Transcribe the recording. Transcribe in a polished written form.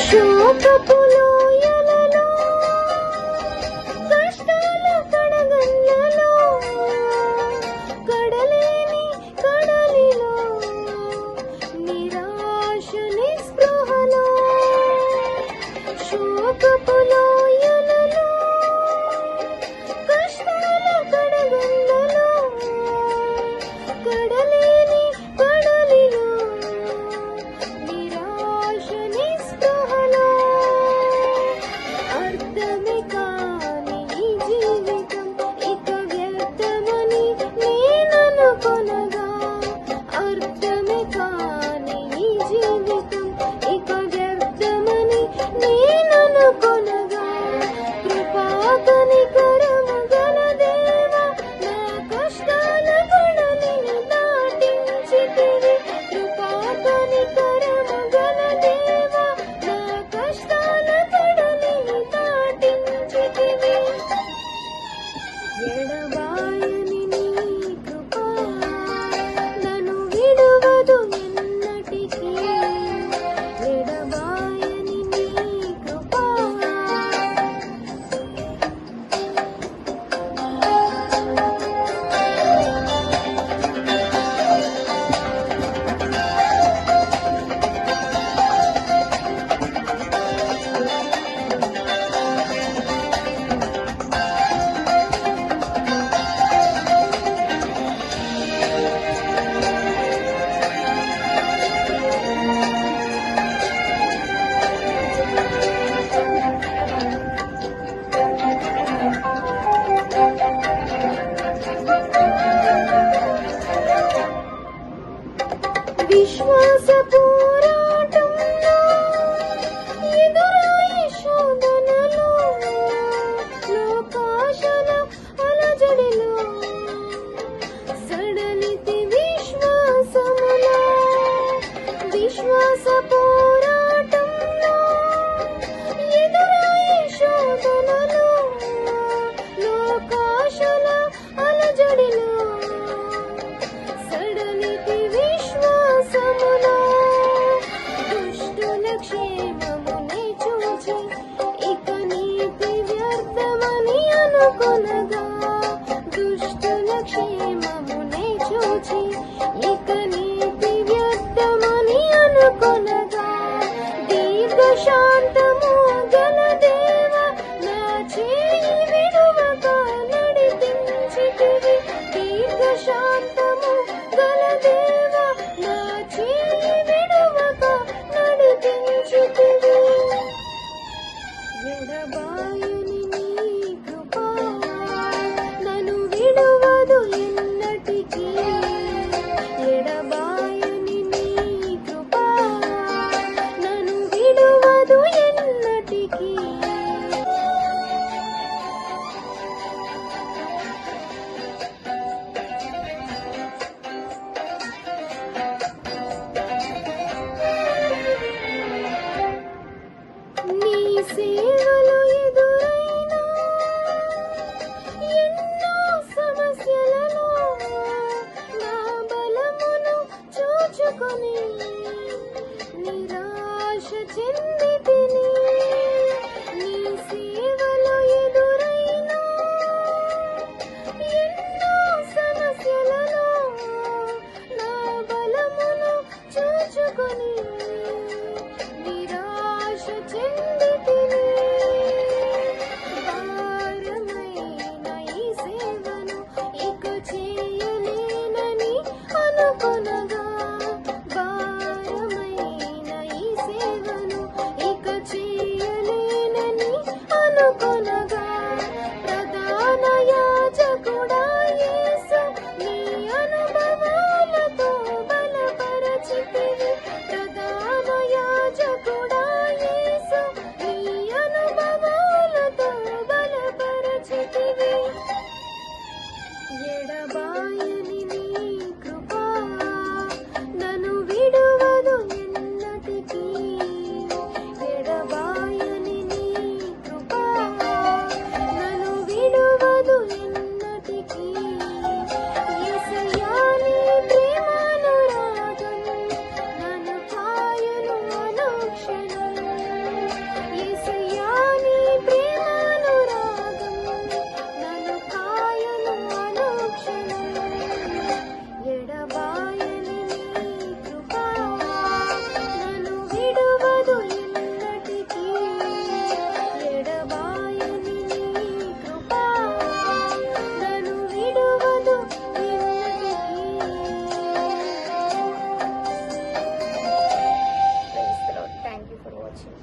శోకపు లోయలలో కష్టాల కడగండ్లలో కడలేని కడలిలో నిరాశ నిస్పృహలో శోకపు లోయలలో కష్టాల కడగండ్లలో కడలేని కడలిలో నిరాశ నిస్పృహలో అర్థమే కాని ఈ జీవితం ఇక వ్యర్థమని నేననుకొనగా అర్థమే కాని ఈ జీవితం ఇక వ్యర్థమని నేననుకొనగా కృపా కనికరము గల దేవా నా కష్టాల కడలిని దాటించితివి కృపా కనికరము గల దేవా నా కష్టాల కడలిని దాటించితివి ఎడబాయని నీ కృపా నన్ను విడువదు ఎన్నటికీ ఎడబాయని నీ కృపా విశ్వాస పోరాటంలో ఎదురాయి శోధనలో లోకాశల అలజడిలో సడలితి విశ్వాసములో విశ్వాస పోరాటంలో ఎదురాయి శోధనలో లోకాశల అలజడిలో సడలితి విశ్వాసములో దుష్టుల క్షేమముని చూచి ఇక నీతి వ్యర్థమని అనుకొనగా దుష్టుల క్షేమముని చూచి ఇక నీతి వ్యర్థమని అనుకొనగా దీర్ఘశాంతము గల దేవా నా చేయి విడువక నడిపించితివి దీర్ఘశాంతము గల దేవా నా చేయి విడువక నడిపించితివి ఎడబాయని నీ కృపా నన్ను విడువదు ఎన్నటికీ ఎడబాయని నీ కృపా నన్ను విడువదు ఎన్నటికీ నీ సేవలో ఎదురైన ఎన్నో సమస్యలలో నా బలమును చూచుకొని నిరాశ చెందితిని నీ సేవలో ఎదురైన ఎన్నో సమస్యలలో నా బలమును చూచుకొని నిరాశ చెందితిని భారమైన ఈ సేవను ఇక చేయలేనని అనుకొనగా భారమైన ఈ సేవను ఇక చేయలేనని అనుకొనగా ప్రధాన యాజకుడా యేసు నీ అనుభవాలతో బలపరచితివి ప్రధాన యాజకుడా యేసు నీ అనుభవాలతో బలపరచితివి ఎడబాయని నీ కృపా నన్ను విడువదు ఎన్నటికీ ఎడబాయని నీ కృపా నన్ను విడువదు ఎన్నటికీ యేసయ్యా నీ ప్రేమానురాగం నన్ను కాయను అనుక్షణం ఫర్ వాచింగ్.